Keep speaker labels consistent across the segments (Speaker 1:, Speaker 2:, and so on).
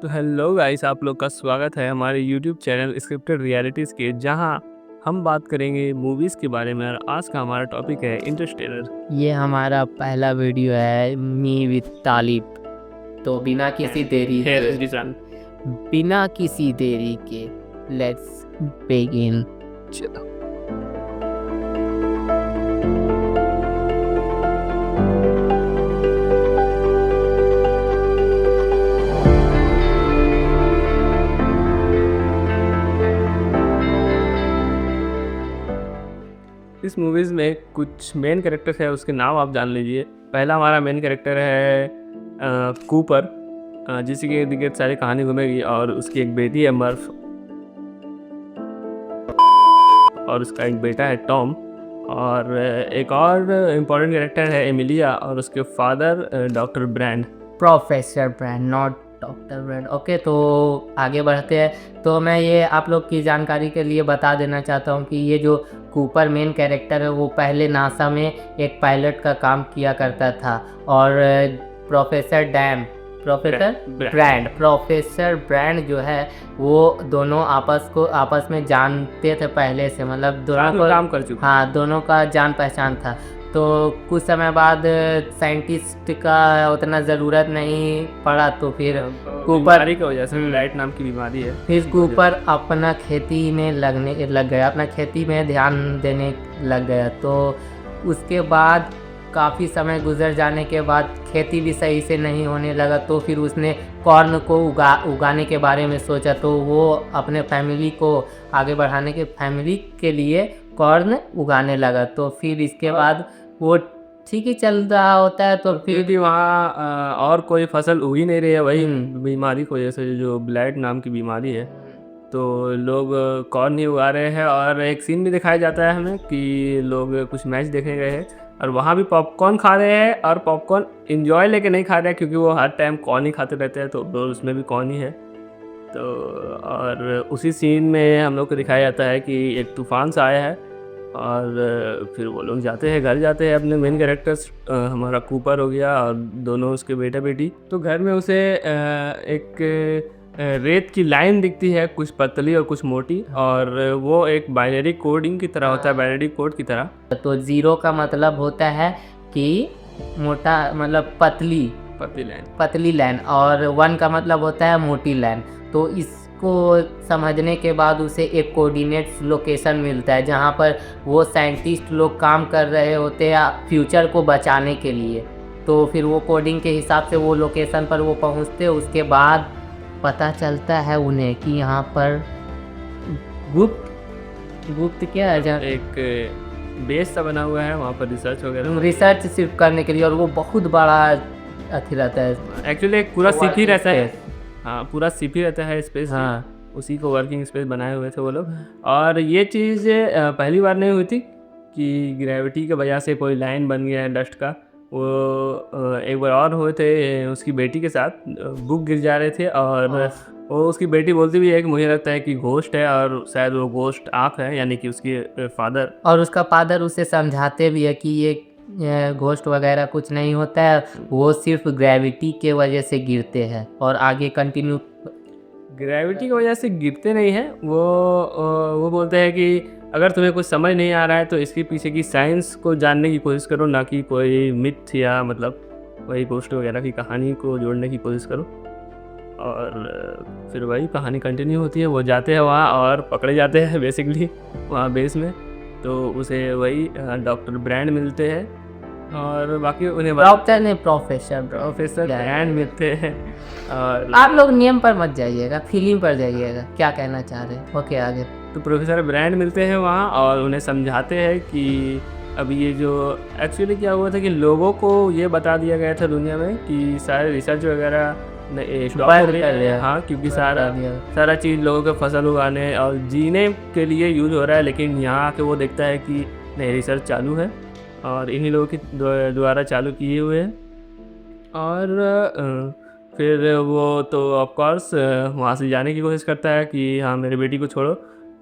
Speaker 1: तो hello guys, आप लोग का स्वागत है हमारे यूट्यूब चैनल स्क्रिप्टेड रियलिटीज़ के, जहां हम बात करेंगे मूवीज़ के बारे में। और आज का हमारा टॉपिक है इंटरस्टेलर।
Speaker 2: ये हमारा पहला वीडियो है मी विद तालिब। तो बिना किसी देरी के लेट्स बिगिन।
Speaker 1: चलो। इस मूवीज़ में कुछ मेन कैरेक्टर्स है, उसके नाम आप जान लीजिए। पहला हमारा मेन कैरेक्टर है कूपर, जिसकी इर्द गिर्द सारी कहानी घूमेगी। और उसकी एक बेटी है मर्फ, और उसका एक बेटा है टॉम। और एक और इम्पोर्टेंट कैरेक्टर है एमिलिया, और उसके father doctor brand.
Speaker 2: Professor brand, not doctor brand. Okay, तो आगे बढ़ते हैं। तो मैं ये आप लोग की जानकारी के लिए बता देना चाहता हूँ कि ये जो कूपर मेन कैरेक्टर है वो पहले नासा में एक पायलट का काम किया करता था। और प्रोफेसर ब्रैंड जो है वो दोनों आपस में जानते थे पहले से, मतलब दोनों को
Speaker 1: काम कर चुके।
Speaker 2: हाँ, दोनों का जान पहचान था। तो कुछ समय बाद साइंटिस्ट का उतना ज़रूरत नहीं पड़ा, तो फिर कूपर
Speaker 1: की वजह से ब्लाइट नाम की बीमारी है।
Speaker 2: फिर कूपर अपना खेती में लग गया, अपना खेती में ध्यान देने लग गया। तो उसके बाद काफ़ी समय गुजर जाने के बाद खेती भी सही से नहीं होने लगा। तो फिर उसने कॉर्न को उगाने के बारे में सोचा। तो वो अपने फैमिली को आगे बढ़ाने के फैमिली के लिए कॉर्न उगाने लगा। तो फिर इसके बाद वो ठीक ही चल रहा होता है। तो फिर
Speaker 1: भी वहाँ और कोई फसल उग ही नहीं रही है, वही बीमारी की वजह से, जो ब्लाइट नाम की बीमारी है। तो लोग कॉर्न ही उगा रहे हैं। और एक सीन भी दिखाया जाता है हमें कि लोग कुछ मैच देखने गए हैं और वहाँ भी पॉपकॉर्न खा रहे हैं। और पॉपकॉर्न इंजॉय लेके नहीं खा रहे हैं, क्योंकि वो हर टाइम कॉर्न ही खाते रहते हैं, तो उसमें भी कॉर्न ही है। तो और उसी सीन में हम लोग को दिखाया जाता है कि एक तूफान सा आया है। और फिर वो लोग जाते हैं, घर जाते हैं। अपने मेन कैरेक्टर्स, हमारा कूपर हो गया और दोनों उसके बेटा बेटी। तो घर में उसे एक रेत की लाइन दिखती है, कुछ पतली और कुछ मोटी। और वो एक बाइनरी कोडिंग की तरह होता है, बाइनरी कोड की तरह।
Speaker 2: तो 0 का मतलब होता है कि मोटा, मतलब पतली लाइन, और 1 का मतलब होता है मोटी लाइन। तो इसको समझने के बाद उसे एक कोऑर्डिनेट्स लोकेशन मिलता है, जहाँ पर वो साइंटिस्ट लोग काम कर रहे होते हैं फ्यूचर को बचाने के लिए। तो फिर वो कोडिंग के हिसाब से वो लोकेशन पर वो पहुँचते। उसके बाद पता चलता है उन्हें कि यहाँ पर गुप्त क्या है,
Speaker 1: एक बेस सा बना हुआ है, वहाँ पर
Speaker 2: रिसर्च सिर्फ करने के लिए। और वो बहुत बड़ा अथी रहता है,
Speaker 1: एक्चुअली एक पूरा सिप ही रहता है। हाँ, पूरा सिप ही रहता है स्पेस।
Speaker 2: हाँ,
Speaker 1: उसी को वर्किंग स्पेस बनाए हुए थे वो लोग। और ये चीज़ पहली बार नहीं हुई थी कि ग्रेविटी की वजह से कोई लाइन बन गया है डस्ट का। वो एक बार और हुए थे उसकी बेटी के साथ, बुक गिर जा रहे थे। और वो उसकी बेटी बोलती भी है कि मुझे लगता है कि घोस्ट है, और शायद वो घोस्ट आँख है, यानी कि उसकी फादर।
Speaker 2: और उसका फादर उसे समझाते भी है कि ये घोस्ट वगैरह कुछ नहीं होता है, वो सिर्फ ग्रेविटी के वजह से गिरते हैं। और आगे कंटिन्यू,
Speaker 1: ग्रेविटी की वजह से गिरते नहीं हैं वो बोलते हैं कि अगर तुम्हें कुछ समझ नहीं आ रहा है तो इसके पीछे की साइंस को जानने की कोशिश करो, ना कि कोई मिथ या मतलब वही घोस्ट वगैरह की कहानी को जोड़ने की कोशिश करो। और फिर वही कहानी कंटिन्यू होती है। वो जाते हैं वहाँ और पकड़े जाते हैं बेसिकली वहाँ बेस में। तो उसे वही डॉक्टर ब्रैंड मिलते हैं, और बाकी उन्हें
Speaker 2: डॉक्टर ने प्रोफेसर
Speaker 1: ब्रैंड मिलते हैं। और
Speaker 2: आप लोग नियम पर मत जाइएगा, फीलिंग पर जाइएगा, क्या कहना चाह रहे हैं। ओके, आगे।
Speaker 1: तो प्रोफेसर ब्रैंड मिलते हैं वहाँ, और उन्हें समझाते हैं कि अभी ये जो एक्चुअली क्या हुआ था कि लोगों को ये बता दिया गया था दुनिया में कि सारे रिसर्च वगैरह हाँ, क्योंकि सारा चीज़ लोगों के फसल उगाने और जीने के लिए यूज़ हो रहा है। लेकिन यहाँ आके वो देखता है कि नहीं, रिसर्च चालू है और इन्हीं लोगों के द्वारा चालू किए हुए हैं। और फिर वो तो ऑफकोर्स वहाँ से जाने की कोशिश करता है कि हाँ, मेरी बेटी को छोड़ो।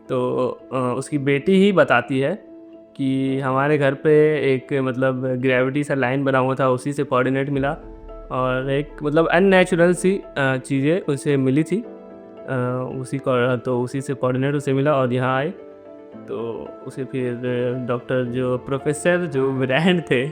Speaker 1: तो उसकी बेटी ही बताती है कि हमारे घर पे एक मतलब ग्रेविटी सा लाइन बना हुआ था, उसी से कोऑर्डिनेट मिला और एक मतलब अननेचुरल सी चीज़ें उसे मिली थी, उसी को तो उसी से कोऑर्डिनेट उसे मिला और यहाँ आए तो उसे फिर डॉक्टर जो प्रोफेसर जो ब्रैंड थे,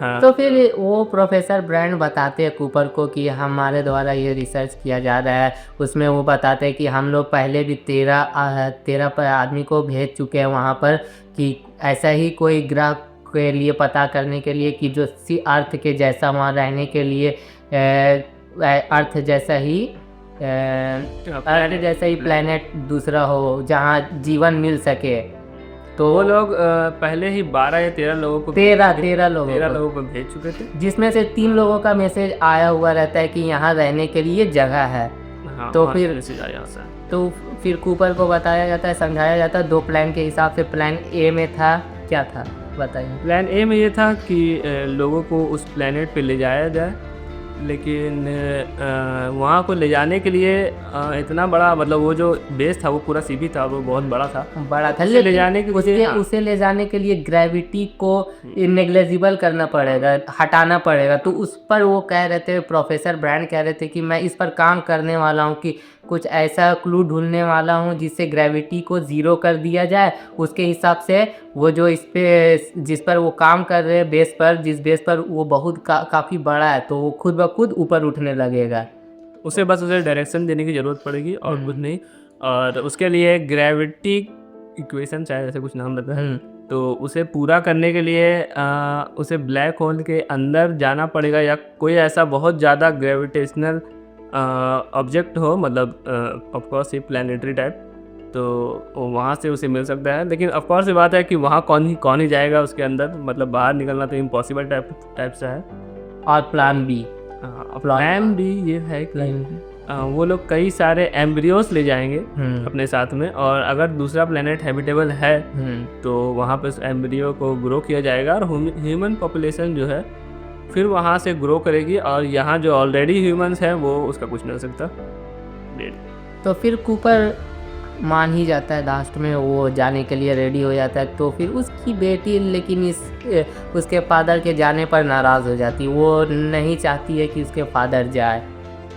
Speaker 1: हाँ,
Speaker 2: तो फिर वो प्रोफेसर ब्रांड बताते हैं कूपर को कि हमारे द्वारा ये रिसर्च किया जा रहा है। उसमें वो बताते हैं कि हम लोग पहले भी 13 आदमी को भेज चुके हैं वहाँ पर, कि ऐसा ही कोई ग्रह के लिए पता करने के लिए कि जो अर्थ के जैसा वहाँ रहने के लिए अर्थ जैसा ही प्लेनेट दूसरा हो जहाँ जीवन मिल सके।
Speaker 1: तो वो लोग पहले ही 12 या 13 लोगों को
Speaker 2: 13
Speaker 1: लोगों को भेज चुके थे,
Speaker 2: जिसमें से 3 लोगों का मैसेज आया हुआ रहता है कि यहाँ रहने के लिए जगह है।
Speaker 1: हाँ,
Speaker 2: तो फिर
Speaker 1: मैसेज आया था।
Speaker 2: तो फिर कूपर को बताया जाता है, समझाया जाता है 2 प्लान के हिसाब से। प्लान ए में था, क्या था बताइए?
Speaker 1: प्लान ए में ये था कि लोगों को उस प्लेनेट पे ले जाया जाए, लेकिन वहाँ को ले जाने के लिए इतना बड़ा, मतलब वो जो बेस था वो पूरा सीबी था, वो बहुत बड़ा था, ले जाने के लिए
Speaker 2: उसे ले जाने के लिए ग्रेविटी को नेग्लेजिबल करना पड़ेगा, हटाना पड़ेगा। तो उस पर वो कह रहे थे, प्रोफेसर ब्रांड कह रहे थे कि मैं इस पर काम करने वाला हूँ, कि कुछ ऐसा क्लू ढूंढने वाला हूँ जिससे ग्रेविटी को ज़ीरो कर दिया जाए। उसके हिसाब से वो जो इस पे जिस पर वो काम कर रहे हैं बेस पर, जिस बेस पर वो बहुत काफ़ी बड़ा है, तो वो खुद ब खुद ऊपर उठने लगेगा।
Speaker 1: उसे डायरेक्शन देने की ज़रूरत पड़ेगी और कुछ नहीं। और उसके लिए ग्रेविटी इक्वेशन शायद ऐसे कुछ नाम रहता है, तो उसे पूरा करने के लिए उसे ब्लैक होल के अंदर जाना पड़ेगा, या कोई ऐसा बहुत ज़्यादा ग्रेविटेशनल ऑब्जेक्ट हो, मतलब ऑफकोर्स ये प्लानिटरी टाइप, तो वहाँ से उसे मिल सकता है। लेकिन ऑफकोर्स ये बात है कि वहाँ कौन ही जाएगा उसके अंदर, मतलब बाहर निकलना तो इम्पॉसिबल टाइप सा है।
Speaker 2: और प्लान बी
Speaker 1: ये है कि वो लोग कई सारे एम्ब्रियोस ले जाएंगे अपने साथ में, और अगर दूसरा प्लेनेट हैबिटेबल है तो वहाँ पे उस एम्ब्रियो को ग्रो किया जाएगा और ह्यूमन पॉपुलेशन जो है फिर वहाँ से ग्रो करेगी, और यहाँ जो ऑलरेडी ह्यूमंस हैं वो उसका कुछ नहीं हो सकता।
Speaker 2: तो फिर कूपर मान ही जाता है, लास्ट में वो जाने के लिए रेडी हो जाता है। तो फिर उसकी बेटी लेकिन उसके फादर के जाने पर नाराज़ हो जाती है, वो नहीं चाहती है कि उसके फादर जाए।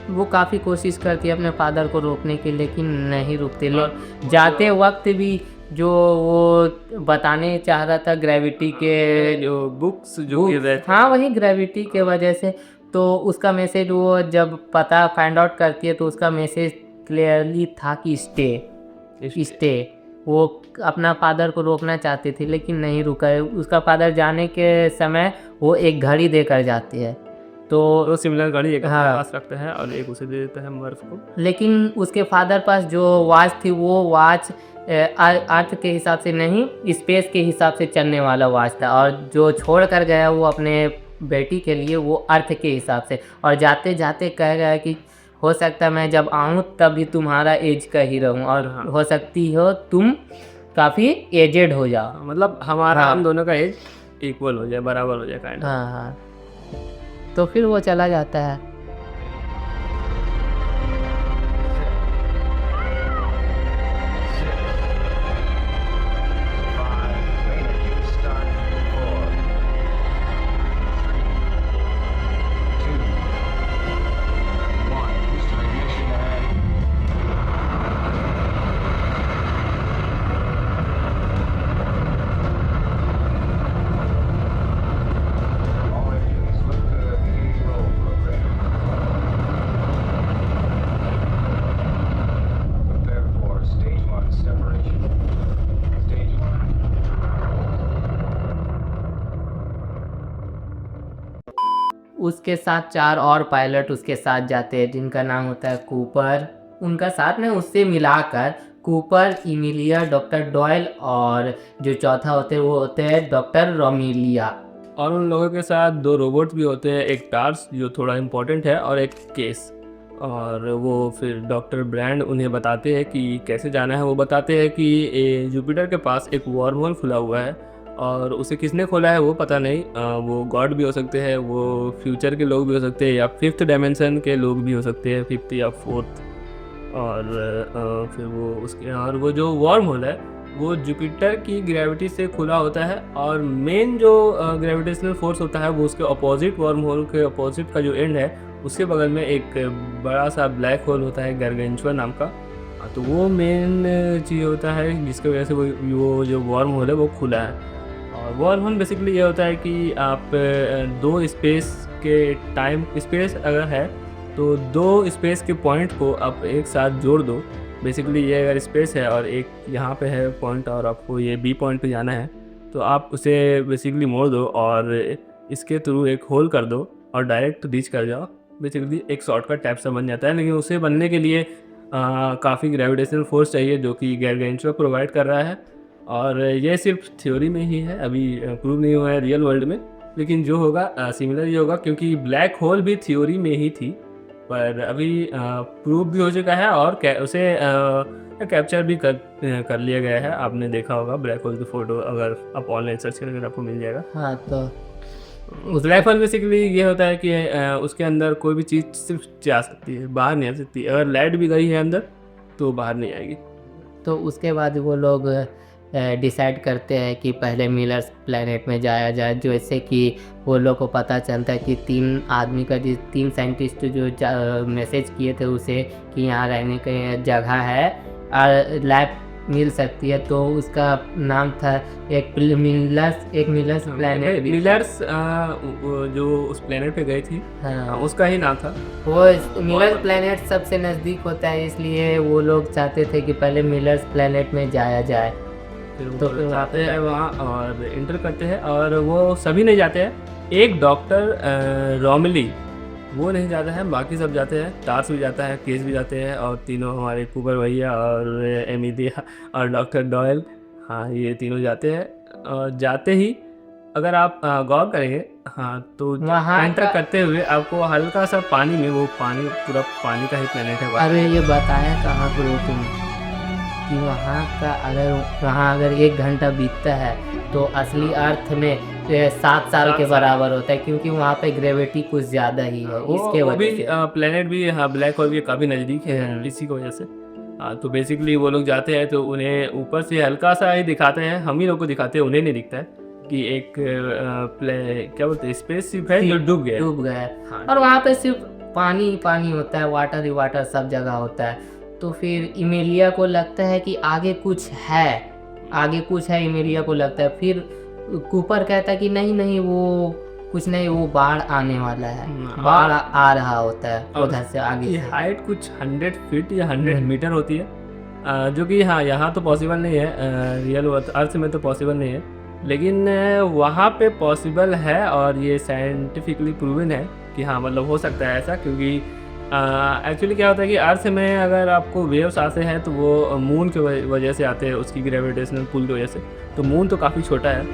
Speaker 2: वो काफ़ी कोशिश करती है अपने फादर को रोकने की, लेकिन नहीं रुकते लोग। जाते वक्त भी जो वो बताने चाह रहा था ग्रेविटी के
Speaker 1: जो बुक्स जो
Speaker 2: हाँ वही ग्रेविटी के वजह से, तो उसका मैसेज वो जब पता फाइंड आउट करती है तो उसका मैसेज क्लियरली था कि स्टे। वो अपना फादर को रोकना चाहती थी लेकिन नहीं रुका। उसका फादर जाने के समय वो एक घड़ी देकर जाती है, तो
Speaker 1: सिमिलर घड़ी एक पास रखता है और एक उसे दे देता है मर्फ को।
Speaker 2: लेकिन उसके फादर पास जो वॉच थी वो वॉच अर्थ के हिसाब से नहीं, स्पेस के हिसाब से चलने वाला वॉच था, और जो छोड़ कर गया वो अपने बेटी के लिए वो अर्थ के हिसाब से। और जाते जाते कह गया कि हो सकता है मैं जब आऊँ तब भी तुम्हारा एज का ही रहूँ, और हो सकती हो तुम काफ़ी एजेड हो जाओ,
Speaker 1: मतलब हमारा हम दोनों का एज इक्वल हो जाए, बराबर हो जाए काइंड।
Speaker 2: हाँ। तो फिर वो चला जाता है। उसके साथ 4 और पायलट उसके साथ जाते हैं जिनका नाम होता है कूपर। उनका साथ में उससे मिलाकर कूपर, इमिलिया, डॉक्टर डॉयल और जो चौथा होते हैं वो होते हैं डॉक्टर रोमिलिया।
Speaker 1: और उन लोगों के साथ 2 रोबोट भी होते हैं, एक टार्स जो थोड़ा इम्पोर्टेंट है और एक केस। और वो फिर डॉक्टर ब्रैंड उन्हें बताते हैं कि कैसे जाना है। वो बताते हैं कि जुपिटर के पास एक वॉर्महोल खुला हुआ है और उसे किसने खोला है वो पता नहीं। वो गॉड भी हो सकते हैं, वो फ्यूचर के लोग भी हो सकते हैं, या 5th डायमेंशन के लोग भी हो सकते हैं, 5th या 4th। और फिर वो उसके और वो जो वॉर्म होल है वो जुपिटर की ग्रेविटी से खुला होता है और मेन जो ग्रेविटेशनल फोर्स होता है वो उसके अपोजिट वर्म होल के अपोजिट का जो एंड है उसके बगल में एक बड़ा सा ब्लैक होल होता है गारगेंचुआ नाम का। तो वो मेन चीज़ होता है जिसकी वजह से वो जो वर्म होल है वो खुला है। और वर्म होल बेसिकली ये होता है कि आप दो स्पेस के टाइम स्पेस अगर है तो दो स्पेस के पॉइंट को आप एक साथ जोड़ दो। बेसिकली ये अगर स्पेस है और एक यहाँ पे है पॉइंट और आपको ये बी पॉइंट पे जाना है तो आप उसे बेसिकली मोड़ दो और इसके थ्रू एक होल कर दो और डायरेक्ट रीच कर जाओ। बेसिकली एक शॉर्टकट टाइप से बन जाता है, लेकिन उसे बनने के लिए काफ़ी ग्रेविटेशनल फोर्स चाहिए जो कि गारगेंचुआ प्रोवाइड कर रहा है। और ये सिर्फ थ्योरी में ही है, अभी प्रूव नहीं हुआ है रियल वर्ल्ड में, लेकिन जो होगा सिमिलर ही होगा क्योंकि ब्लैक होल भी थ्योरी में ही थी पर अभी प्रूव भी हो चुका है और उसे कैप्चर भी कर लिया गया है। आपने देखा होगा ब्लैक होल की फ़ोटो, अगर आप ऑनलाइन सर्च करेंगे आपको मिल जाएगा।
Speaker 2: हाँ, तो
Speaker 1: उस ब्लैक होल बेसिकली ये होता है कि उसके अंदर कोई भी चीज़ सिर्फ जा सकती है, बाहर नहीं आ सकती। अगर लाइट भी गई है अंदर तो बाहर नहीं आएगी।
Speaker 2: तो उसके बाद वो लोग डिसाइड करते हैं कि पहले मिलर्स प्लैनेट में जाया जाए, जैसे कि वो लोग को पता चलता है कि 3 साइंटिस्ट जो मैसेज किए थे उसे कि यहाँ रहने की जगह है और लैब मिल सकती है। तो उसका नाम था एक मिलर्स प्लैनेट।
Speaker 1: मिलर्स जो उस प्लैनेट पे गई थी
Speaker 2: हाँ,
Speaker 1: उसका ही नाम था।
Speaker 2: वो मिलर्स प्लैनेट सबसे नज़दीक होता है, इसलिए वो लोग चाहते थे कि पहले मिलर्स प्लैनेट में जाया जाए।
Speaker 1: तो फिर जाते हैं वहाँ और इंटर करते हैं और वो सभी नहीं जाते हैं। एक डॉक्टर रोमली वो नहीं जाता है, बाकी सब जाते हैं। टार्स भी जाता है, केस भी जाते हैं और तीनों हमारे कूपर भैया और एमिलिया और डॉक्टर डॉयल, हाँ ये तीनों जाते हैं। और जाते ही अगर आप गौर करेंगे हाँ तो
Speaker 2: वहाँ
Speaker 1: एंटर करते हुए आपको हल्का सा पानी में, वो पानी पूरा पानी का ही प्लेनेट है।
Speaker 2: अरे ये बताया कहाँ पर तुम कि वहाँ अगर 1 घंटा बीतता है तो असली अर्थ में 7 साल के बराबर होता है, क्योंकि वहाँ पे ग्रेविटी कुछ ज़्यादा ही है। इसके वजह से
Speaker 1: प्लेनेट भी हाँ ब्लैक होल भी काफ़ी नज़दीक है इसी की वजह से। तो बेसिकली वो लोग जाते हैं तो उन्हें ऊपर से हल्का सा ही दिखाते हैं, हम ही लोग को दिखाते हैं, उन्हें नहीं दिखता है कि एक क्या बोलते हैं स्पेसशिप है जो डूब गया है।
Speaker 2: हाँ। और वहाँ पे सिर्फ पानी ही पानी होता है, वाटर ही वाटर सब जगह होता है। तो फिर इमेलिया को लगता है कि आगे कुछ है, इमेलिया को लगता है। फिर कूपर कहता है कि नहीं वो कुछ नहीं, वो बाढ़ आने वाला है, बाढ़ आ रहा होता है उधर से आगे।
Speaker 1: हाइट कुछ 100 फीट या 100 मीटर होती है, जो कि हाँ यहाँ तो पॉसिबल नहीं है, रियल अर्थ में तो पॉसिबल नहीं है, लेकिन वहाँ पे पॉसिबल है और ये साइंटिफिकली प्रूवन है कि हाँ मतलब हो सकता है ऐसा। क्योंकि एक्चुअली क्या होता है कि अर्थ में अगर आपको वेव्स आते हैं तो वो मून की वजह से आते हैं, उसकी ग्रेविटेशनल पुल की वजह से। तो मून तो काफ़ी छोटा है,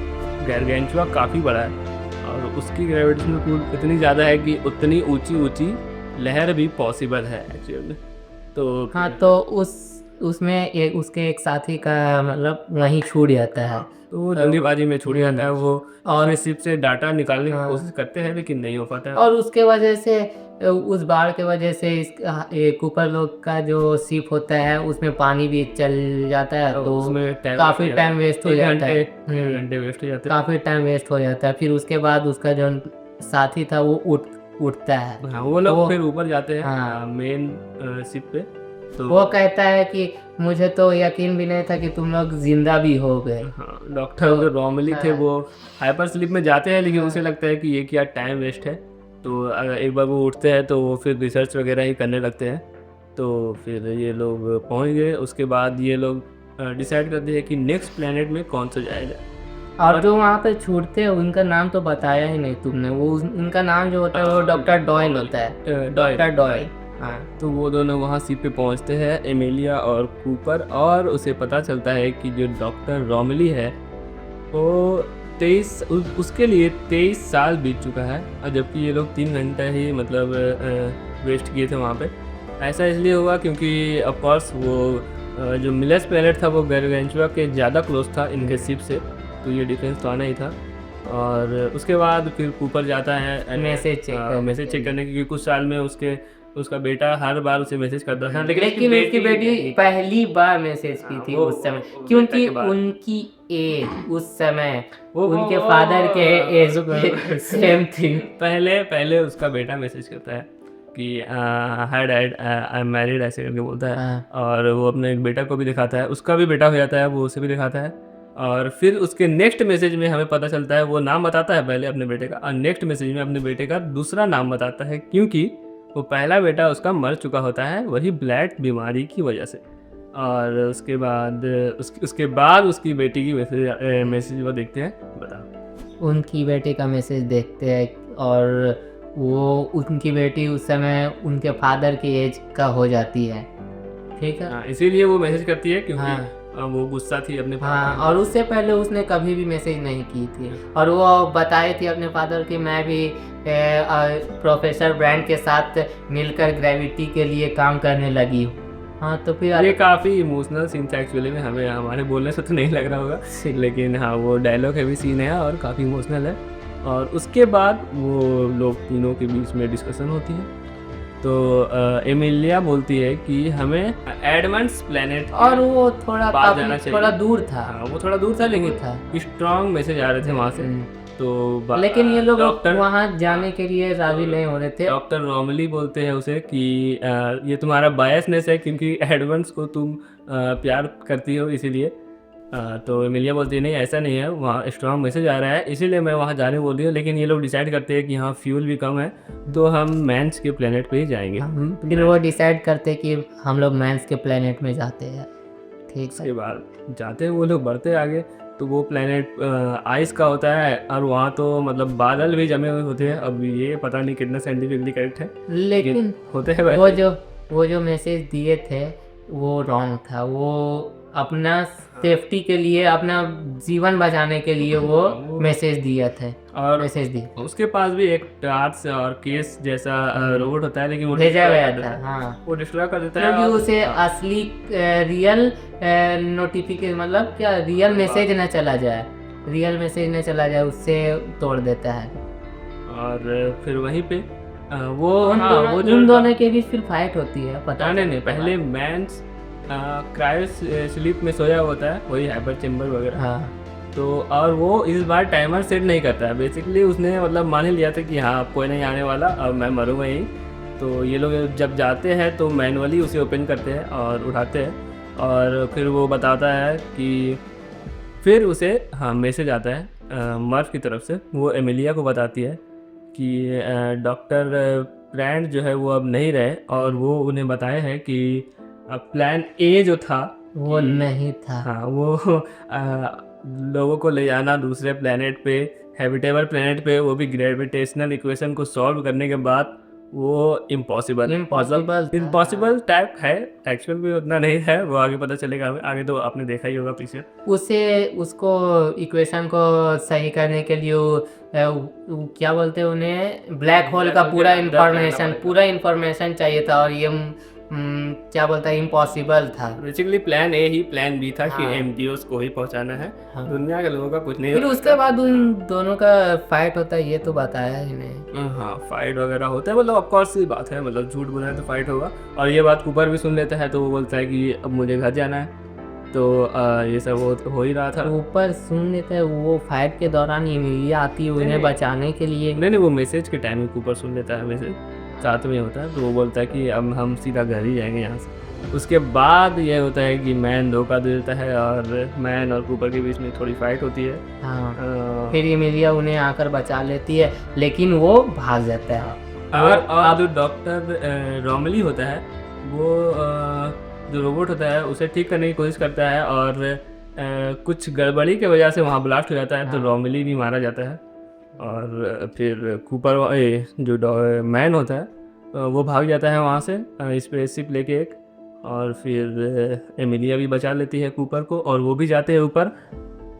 Speaker 1: गारगेंचुआ काफ़ी बड़ा है और उसकी ग्रेविटेशनल पुल इतनी ज़्यादा है कि उतनी ऊंची लहर भी पॉसिबल है एक्चुअली। तो
Speaker 2: हाँ, तो उसमें उसके एक साथी का मतलब वहीं छूट जाता है,
Speaker 1: तो वो जल्दीबाजी में छूट जाता है वो, और शिप से डाटा निकालने की कोशिश करते हैं लेकिन नहीं हो पाता है।
Speaker 2: और उसके वजह से उस बाढ़ के वजह से कूपर लोग का जो शिप होता है उसमें पानी भी चल जाता है, तो
Speaker 1: उसमें
Speaker 2: काफ़ी टाइम वेस्ट हो जाता है,
Speaker 1: घंटे वेस्ट हो जाते हैं,
Speaker 2: काफ़ी टाइम वेस्ट हो जाता है। फिर उसके बाद उसका जो साथी था वो उठता है।
Speaker 1: हाँ, वो लोग फिर ऊपर जाते हैं
Speaker 2: हाँ,
Speaker 1: मेन शिप पे। तो
Speaker 2: वो कहता है कि मुझे तो यकीन भी नहीं था कि तुम लोग जिंदा भी हो गए।
Speaker 1: हाँ, डॉक्टर जो रोमली थे वो हाइपर स्लीप में जाते हैं, लेकिन उसे लगता है कि ये क्या टाइम वेस्ट है। तो अगर एक बार वो उठते हैं तो वो फिर रिसर्च वगैरह ही करने लगते हैं। तो फिर ये लोग पहुंच गए, उसके बाद ये लोग डिसाइड करते हैं कि नेक्स्ट प्लेनेट में कौन सा जाएगा।
Speaker 2: और जो वहाँ पे छूटते हैं उनका नाम तो बताया ही नहीं तुमने, वो उनका नाम जो होता है वो डॉक्टर डॉयल होता है, डॉक्टर डॉयल।
Speaker 1: हाँ, तो वो दोनों वहाँ शिप पे पहुँचते हैं, एमिलिया और कूपर, और उसे पता चलता है कि जो डॉक्टर रोमली है वो उसके लिए 23 साल बीत चुका है, और जबकि ये लोग 3 घंटे ही मतलब वेस्ट किए थे वहाँ पे। ऐसा इसलिए हुआ क्योंकि ऑफकोर्स वो जो मिलर्स प्लेनेट था वो गारगेंचुआ के ज़्यादा क्लोज था इनके शिप से, तो ये डिफरेंस तो आना ही था। और उसके बाद फिर कूपर जाता है मैसेज चेक करने, क्योंकि कुछ साल में उसके उसका बेटा हर बार उसे मैसेज करता था,
Speaker 2: लेकिन उसकी बेटी पहली बार मैसेज की थी उस समय, क्योंकि उनकी एज उस समय उनके फादर के एज पे सेम थी।
Speaker 1: पहले उसका बेटा मैसेज करता है कि hi dad I am married, ऐसे करके बोलता है। और वो अपने एक बेटा को भी दिखाता है, उसका भी बेटा हो जाता है, वो उसे भी दिखाता है। और फिर उसके नेक्स्ट मैसेज में हमें पता चलता है, वो नाम बताता है पहले अपने बेटे का, और नेक्स्ट मैसेज में अपने बेटे का दूसरा नाम बताता है, क्योंकि वो पहला बेटा उसका मर चुका होता है वही ब्लैक बीमारी की वजह से। और उसके बाद उसकी बेटी की मैसेज वो देखते हैं। बताओ।
Speaker 2: उनकी बेटी का मैसेज देखते हैं और वो उनकी बेटी उस समय उनके फादर की एज का हो जाती है, ठीक है।
Speaker 1: इसीलिए वो मैसेज करती है, क्योंकि वो गुस्सा थी अपने
Speaker 2: और उससे पहले उसने कभी भी मैसेज नहीं की थी। और वो बताई थी अपने फादर कि मैं भी प्रोफेसर ब्रांड के साथ मिलकर ग्रेविटी के लिए काम करने लगी हूँ। तो फिर
Speaker 1: ये काफ़ी इमोशनल सीन था एक्चुअली में, हमें हमारे बोलने से तो नहीं लग रहा होगा, लेकिन हाँ वो डायलॉग हैवी सीन है और काफ़ी इमोशनल है। और उसके बाद वो लोग तीनों के बीच में डिस्कशन होती है। तो एमिलिया बोलती है कि हमें एडमंड्स प्लेनेट,
Speaker 2: और वो थोड़ा दूर था।
Speaker 1: वो थोड़ा दूर था, लेकिन स्ट्रॉन्ग मैसेज आ रहे थे वहाँ से। तो
Speaker 2: लेकिन ये लोग वहाँ जाने के लिए राजी नहीं हो रहे थे।
Speaker 1: डॉक्टर रोमली बोलते हैं उसे कि ये तुम्हारा बायसनेस है, क्योंकि एडमंड्स को तुम प्यार करती हो इसीलिए। तो एमिलिया बोलती है नहीं ऐसा नहीं है, वहाँ स्ट्रॉन्ग मैसेज आ रहा है इसीलिए मैं वहाँ जाने बोल रही हूँ। लेकिन ये लोग डिसाइड करते हैं कि यहाँ फ्यूल भी कम है, तो हम मैंस के प्लेनेट पे ही जाएंगे।
Speaker 2: फिर वो डिसाइड करते कि हम लोग मैंस के प्लेनेट में जाते हैं, ठीक।
Speaker 1: उसके बाद जाते हैं वो लोग, बढ़ते आगे, तो वो प्लेनेट आइस का होता है और वहाँ तो मतलब बादल भी जमे हुए होते हैं। अब ये पता नहीं कितना साइंटिफिकली करेक्ट है,
Speaker 2: लेकिन
Speaker 1: होते हैं।
Speaker 2: वो जो मैसेज दिए थे वो रॉन्ग था। वो अपना सेफ्टी के लिए, अपना जीवन बचाने के लिए वो मैसेज दिया थे और मैसेज दी।
Speaker 1: उसके पास भी एक टार्च और केस जैसा रोबोट होता है, लेकिन वो
Speaker 2: भेजा गया था।
Speaker 1: वो डिस्ट्रॉय कर देता
Speaker 2: है, क्योंकि उसे असली रियल नोटिफिकेशन मतलब क्या रियल मैसेज न चला जाए, उससे तोड़ देता है।
Speaker 1: और फिर वहीं पे वो
Speaker 2: उन दोनों के बीच फिर फाइट होती है, पता
Speaker 1: नहीं पहले मैंस क्रायो स्लीप में सोया होता है, वही हाइपर चेम्बर वगैरह। तो और वो इस बार टाइमर सेट नहीं करता है, बेसिकली उसने मतलब मान ही लिया था कि हाँ कोई नहीं आने वाला, अब मैं मरूँगा यहीं। तो ये लोग जब जाते हैं तो मैनुअली उसे ओपन करते हैं और उठाते हैं, और फिर वो बताता है कि फिर उसे मैसेज आता है मर्फ की तरफ से। वो एमिलिया को बताती है कि डॉक्टर ब्रांड जो है वो अब नहीं रहे, और वो उन्हें बताया है कि प्लान ए जो था
Speaker 2: वो नहीं था।
Speaker 1: वो लोगों को ले जाना दूसरे प्लेनेट पे, हैबिटेबल प्लेनेट पे, वो भी ग्रेविटेशनल इक्वेशन को सॉल्व करने के बाद, वो इम्पॉसिबल टाइप है। एक्चुअल में उतना नहीं है, वो आगे पता चलेगा। आगे तो आपने देखा ही होगा पीछे।
Speaker 2: उसको इक्वेशन को सही करने के लिए क्या बोलते हैं उन्हें, ब्लैक होल का पूरा इंफॉर्मेशन चाहिए था, और ये क्या बोलता है इम्पॉसिबल था।
Speaker 1: बेसिकली प्लान ए ही प्लान बी था कि एमटीओस को ही पहुंचाना है, दुनिया के लोगों का कुछ नहीं।
Speaker 2: फिर उसके बाद उन दोनों का फाइट होता है, ये तो बताया ही नहीं।
Speaker 1: फाइट वगैरह होता है, मतलब ऑफकोर्स ही बात है, मतलब झूठ बोला है तो फाइट होगा। और ये बात कूपर भी सुन लेता है, तो वो बोलता है कि अब मुझे घर जाना है। तो ये सब हो ही रहा था।
Speaker 2: ऊपर सुन लेता है, वो फाइट के दौरान ये आती है उन्हें बचाने के लिए।
Speaker 1: नहीं, वो मैसेज के टाइम में ऊपर सुन लेता है, मैसेज साथ में होता है। तो वो बोलता है कि अब हम सीधा घर ही जाएंगे यहाँ से। उसके बाद ये होता है कि मैन धोखा दे देता है, और मैन और कूपर के बीच में थोड़ी फाइट होती है।
Speaker 2: फिर एमिलिया उन्हें आकर बचा लेती है, लेकिन वो भाग जाता है।
Speaker 1: और जो डॉक्टर रोमली होता है, वो जो रोबोट होता है उसे ठीक करने की कोशिश करता है, और कुछ गड़बड़ी की वजह से वहाँ ब्लास्ट हो जाता है। तो रोमली भी मारा जाता है, और फिर कूपर जो मैन होता है वो भाग जाता है वहाँ से स्पेसशिप लेके एक। और फिर एमिलिया भी बचा लेती है कूपर को, और वो भी जाते हैं ऊपर।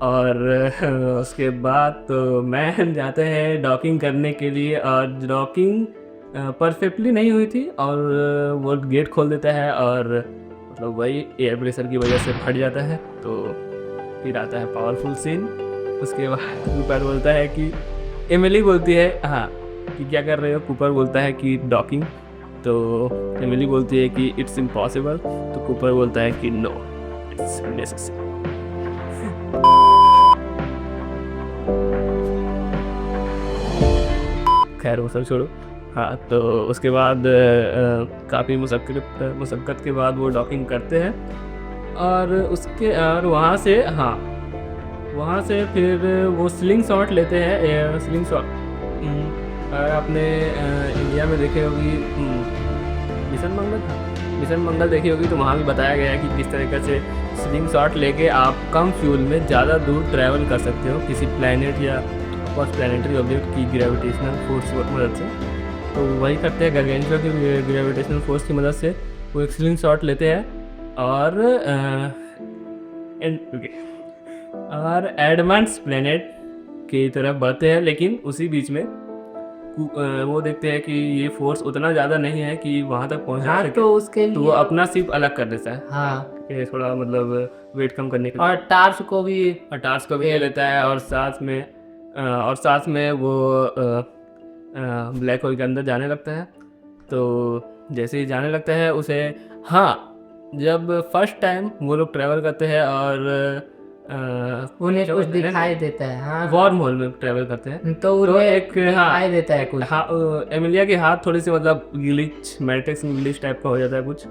Speaker 1: और उसके बाद तो मैन जाते हैं डॉकिंग करने के लिए, और डॉकिंग परफेक्टली नहीं हुई थी, और वो गेट खोल देता है, और मतलब वही एयर प्रेशर की वजह से फट जाता है। तो फिर आता है पावरफुल सीन। उसके बाद कूपर बोलता है कि एमिली बोलती है हाँ कि क्या कर रहे हो, कूपर बोलता है कि डॉकिंग। तो एमिली बोलती है कि इट्स इम्पॉसिबल, तो कूपर बोलता है कि नो, इट्स नेसेसरी। खैर वो सब छोड़ो। हाँ, तो उसके बाद काफ़ी मुशक्क़त के बाद वो डॉकिंग करते हैं और वहाँ से, हाँ, वहाँ से फिर वो स्लिंग शॉट लेते हैं। स्लिंग शॉट आपने इंडिया में देखे होगी, मिशन मंगल देखी होगी, तो वहाँ भी बताया गया है कि किस तरीके से स्लिंग शॉट लेके आप कम फ्यूल में ज़्यादा दूर ट्रैवल कर सकते हो किसी प्लैनेट या प्लैनेटरी ऑब्जेक्ट की ग्रेविटेशनल फोर्स की मदद से। तो वही करते हैं, गार्गेंचुआ की ग्रेविटेशनल फोर्स की मदद से वो एक स्लिंग शॉट लेते हैं और एडवांस प्लैनेट की तरफ बढ़ते हैं। लेकिन उसी बीच में वो देखते हैं कि ये फोर्स उतना ज़्यादा नहीं है कि वहाँ तक पहुँचा सके,
Speaker 2: तो उसके लिए
Speaker 1: तो वो अपना शिप अलग कर देता है।
Speaker 2: हाँ,
Speaker 1: ये थोड़ा मतलब वेट कम करने के लिए।
Speaker 2: और टार्स को भी
Speaker 1: ले लेता है और साथ में वो ब्लैक होल के अंदर जाने लगता है। तो जैसे ही जाने लगता है उसे, हाँ, जब फर्स्ट टाइम वो लोग ट्रैवल करते हैं और
Speaker 2: उन्हें कुछ दिखाई देता है। हाँ,
Speaker 1: वार्म होल में ट्रैवल करते हैं,
Speaker 2: तो उन्हें एक दिखाई देता है कुछ।
Speaker 1: हाँ, एमिलिया के हाथ थोड़ी सी मतलब ग्लिच, मैट्रिक्स ग्लिच टाइप का हो जाता है कुछ।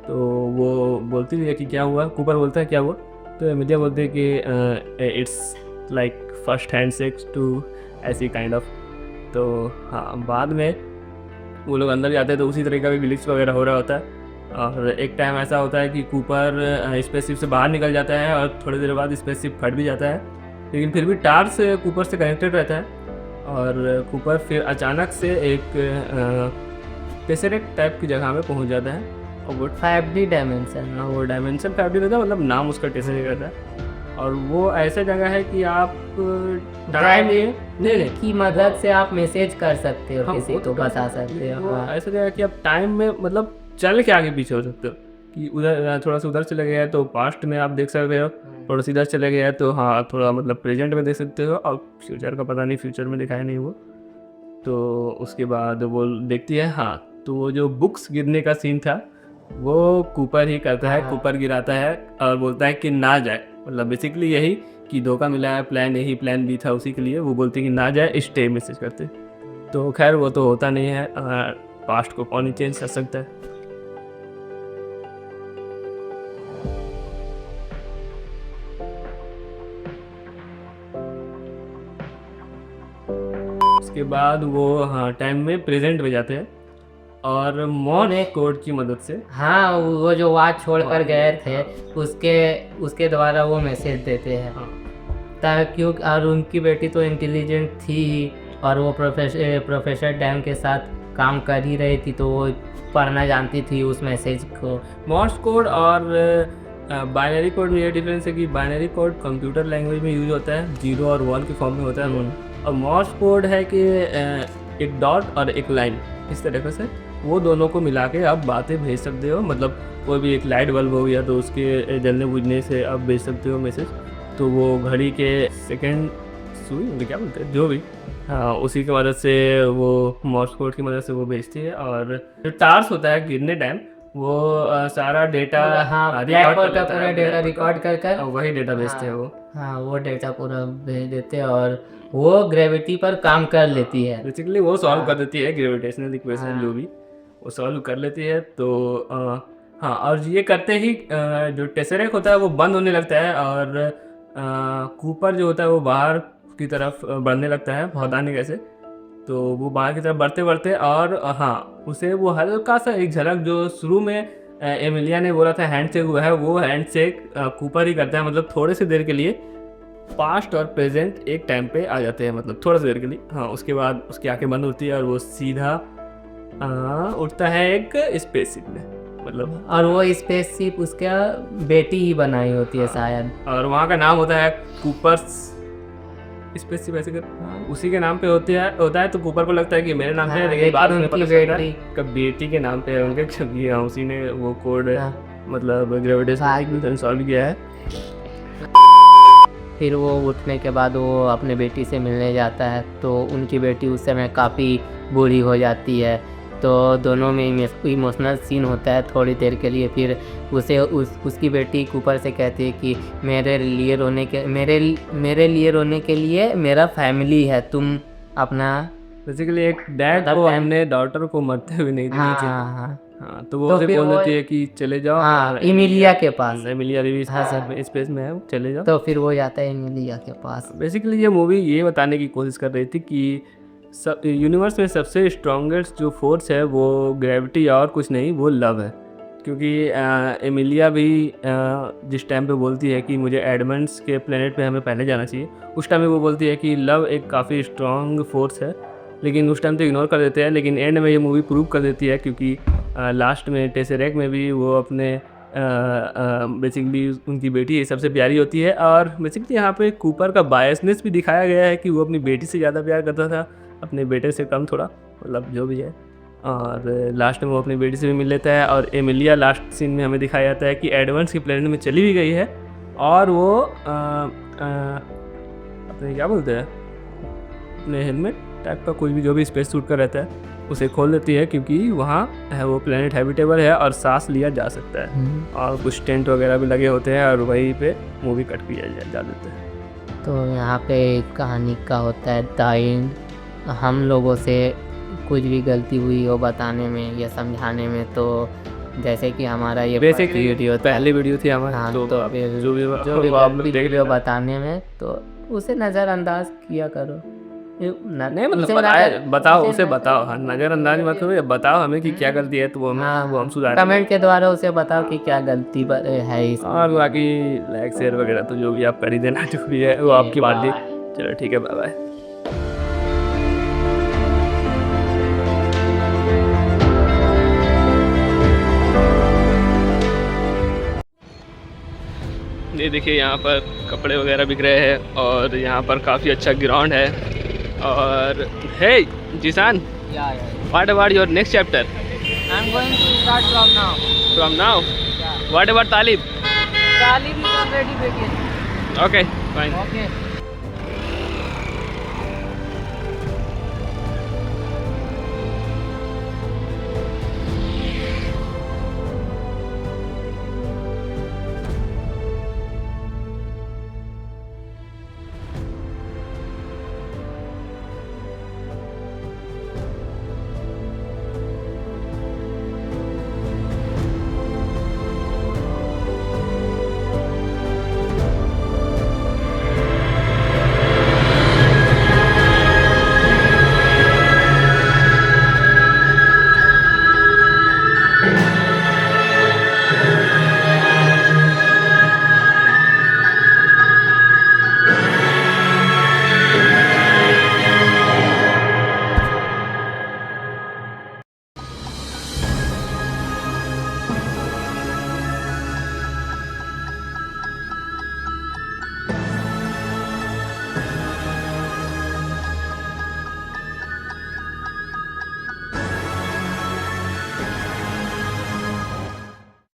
Speaker 1: तो वो बोलती है कि क्या हुआ, कूपर बोलता है क्या हुआ, तो एमिलिया बोलती है कि it's like first hand sex too ऐसी काइंड ऑफ। तो हाँ, बाद में वो लोग अंदर जाते हैं तो उसी तरीके का भी ग्लिच वगैरह हो रहा होता है। और एक टाइम ऐसा होता है कि कूपर स्पेसशिप से बाहर निकल जाता है और थोड़ी देर बाद स्पेसशिप फट भी जाता है, लेकिन फिर भी टार्स कूपर से कनेक्टेड रहता है। और कूपर फिर अचानक से एक टेसेरेक्ट टाइप की जगह में पहुंच जाता है और वो
Speaker 2: 5D डायमेंशन,
Speaker 1: वो डायमेंशन 5D रहता है, मतलब नाम उसका टेसेरेक्ट रहता है। और वो ऐसा जगह है कि आप
Speaker 2: टाइम
Speaker 1: नहीं
Speaker 2: की मदद से आप मैसेज कर सकते हो,
Speaker 1: हाँ,
Speaker 2: किसी
Speaker 1: वो
Speaker 2: को
Speaker 1: तो
Speaker 2: बता सकते हो। हाँ।
Speaker 1: ऐसा जगह कि आप टाइम में मतलब चल के आगे पीछे हो सकते हो, कि उधर थोड़ा सा उधर चले गया है तो पास्ट में आप देख सकते हो, थोड़ा सा इधर चले गया है तो हाँ थोड़ा मतलब प्रेजेंट में देख सकते हो, और फ्यूचर का पता नहीं, फ्यूचर में दिखाया नहीं वो। तो उसके बाद वो देखती है, हाँ, तो वो जो बुक्स गिरने का सीन था वो कूपर ही करता है। कूपर गिराता है और बोलता है कि ना जाए, मतलब बेसिकली यही कि धोखा मिला है, प्लान बी था उसी के लिए। वो बोलती है कि ना जाए, स्टे मैसेज करते। तो खैर वो तो होता नहीं है, पास्ट को कौन ही चेंज कर सकता है। उसके बाद वो हाँ टाइम में प्रेजेंट में जाते हैं और मॉर्स कोड की मदद से,
Speaker 2: हाँ, वो जो वॉच छोड़ कर गए थे उसके द्वारा वो मैसेज देते हैं।
Speaker 1: हाँ,
Speaker 2: ताकि और उनकी बेटी तो इंटेलिजेंट थी ही, और वो प्रोफेसर डैम के साथ काम कर ही रही थी, तो वो पढ़ना जानती थी उस मैसेज को।
Speaker 1: मॉर्स कोड और बाइनरी कोड में ये डिफरेंस है कि बाइनरी कोड कंप्यूटर लैंग्वेज में यूज होता है, 0 और 1 के फॉर्म में होता है, और मॉर्स कोड है कि एक डॉट और एक लाइन, इस तरीके से वो दोनों को मिला के आप बातें भेज सकते हो। मतलब कोई भी एक लाइट बल्ब हो गया तो उसके जलने बुझने से आप भेज सकते हो मैसेज। तो वो घड़ी के सेकंड सुई क्या बोलते हैं, जो भी, हाँ, उसी की मदद से वो मॉर्स कोड की मदद से वो भेजती है। और जो टार्स होता है गिरने टाइम वो सारा डेटा,
Speaker 2: हाँ, ब्लैक होल का पूरा डेटा रिकॉर्ड कर
Speaker 1: वही डेटा भेजते हैं वो।
Speaker 2: हाँ, वो डेटा पूरा भेज देते हैं और वो ग्रेविटी पर काम कर लेती है।
Speaker 1: बेसिकली वो सॉल्व कर देती है ग्रेविटेशनल इक्वेशन, जो भी वो सॉल्व कर लेती है। तो हाँ, और ये करते ही जो टेसेरेक्ट होता है वो बंद होने लगता है और कूपर जो होता है वो बाहर की तरफ बढ़ने लगता है, पता नहीं कैसे। तो वो बाहर की तरफ बढ़ते बढ़ते और हाँ, उसे वो हल्का सा एक झलक जो शुरू में एमिलिया ने बोला था हैंडशेक हुआ है, वो हैंडशेक कूपर ही करता है। मतलब थोड़े से देर के लिए पास्ट और प्रेजेंट एक टाइम पे आ जाते हैं, मतलब थोड़ा सा देर के लिए। हाँ, उसके बाद उसकी आंखें बंद होती है और वो सीधा उठता है एक स्पेसशिप में, मतलब।
Speaker 2: और वो स्पेसशिप उसका बेटी ही बनाई होती है शायद,
Speaker 1: और वहाँ का नाम होता है कूपर्स स्पेसशिप, ऐसे कर उसी के नाम पे होता है। तो कूपर को लगता है कि मेरे नाम पे है, लेकिन बाद में पता चलता है कि बेटी के नाम पे है उनके, क्योंकि उसी ने वो कोड मतलब ग्रेविटेशन सॉल्व किया है।
Speaker 2: फिर वो उठने के बाद वो अपने बेटी से मिलने जाता है, तो उनकी बेटी उस समय काफ़ी बूढ़ी हो जाती है। तो दोनों में इमोशनल सीन होता है थोड़ी देर के लिए। फिर उसे उसकी बेटी कूपर से कहती है कि मेरे लिए रोने के लिए मेरा फैमिली है, तुम अपना
Speaker 1: बेसिकली एक डैड को अपने डॉटर को मरते हुए नहीं देखना चाहिए। हाँ, तो वो उसे बोल देती है कि चले जाओ।
Speaker 2: हाँ, एमिलिया के पास।
Speaker 1: एमिलिया भी स्पेस में है, चले जाओ।
Speaker 2: तो फिर वो जाता है एमिलिया के पास।
Speaker 1: बेसिकली ये मूवी ये बताने की कोशिश कर रही थी कि यूनिवर्स में सबसे स्ट्रॉन्गेस्ट जो फोर्स है वो ग्रेविटी और कुछ नहीं, वो लव है। क्योंकि एमिलिया भी जिस टाइम पे बोलती है कि मुझे एडमंड्स के प्लेनेट पे हमें पहले जाना चाहिए, उस टाइम में वो बोलती है कि लव एक काफ़ी स्ट्रॉन्ग फोर्स है, लेकिन उस टाइम तो इग्नोर कर देते हैं। लेकिन एंड में ये मूवी प्रूव कर देती है, क्योंकि लास्ट में टेसेरेक्ट में भी वो अपने बेसिकली उनकी बेटी सबसे प्यारी होती है। और बेसिकली यहाँ पे कूपर का बायसनेस भी दिखाया गया है कि वो अपनी बेटी से ज़्यादा प्यार करता था, अपने बेटे से कम थोड़ा, मतलब जो भी है। और लास्ट में वो अपनी बेटी से भी मिल लेता है। और एमिलिया लास्ट सीन में हमें दिखाया जाता है कि एडवांस की प्लेनेट में चली भी गई है, और वो अपने क्या बोलते हैं, अपने हेलमेट टाइप का कोई भी जो भी स्पेस सूट का रहता है उसे खोल देती है, क्योंकि वहाँ है वो प्लेनेट हैबिटेबल है और सांस लिया जा सकता है। और कुछ टेंट वगैरह भी लगे होते हैं, और वहीं पे मूवी कट किया जा देते हैं।
Speaker 2: तो यहाँ पे कहानी का होता है द एंड। हम लोगों से कुछ भी गलती हुई हो बताने में या समझाने में, तो जैसे कि हमारा ये
Speaker 1: पहली वीडियो थी हमारी।
Speaker 2: हाँ,
Speaker 1: तो
Speaker 2: फिर
Speaker 1: जो भी
Speaker 2: वीडियो बताने में तो उसे नज़रअंदाज किया करो।
Speaker 1: नहीं मतलब बताओ, उसे बताओ। हाँ, नज़रअंदाज मत करो, बताओ हमें कि क्या गलती है, तो वो हम सुधार
Speaker 2: कमेंट के द्वारा उसे बताओ कि क्या गलती है इस।
Speaker 1: और बाकी लाइक शेयर वगैरह तो जो भी आप कर ही देना, जो भी है वो आपकी मर्जी। चलो ठीक है, बाय बाय। ये देखिए यहाँ पर कपड़े वगैरह बिक रहे हैं, और यहाँ पर काफ़ी अच्छा ग्राउंड है। और हे जिसान, what about your next chapter?
Speaker 2: I'm going to start from now.
Speaker 1: From now?
Speaker 2: Yeah.
Speaker 1: What about Talib?
Speaker 2: Talib is already begin.
Speaker 1: Okay, fine.
Speaker 2: Okay.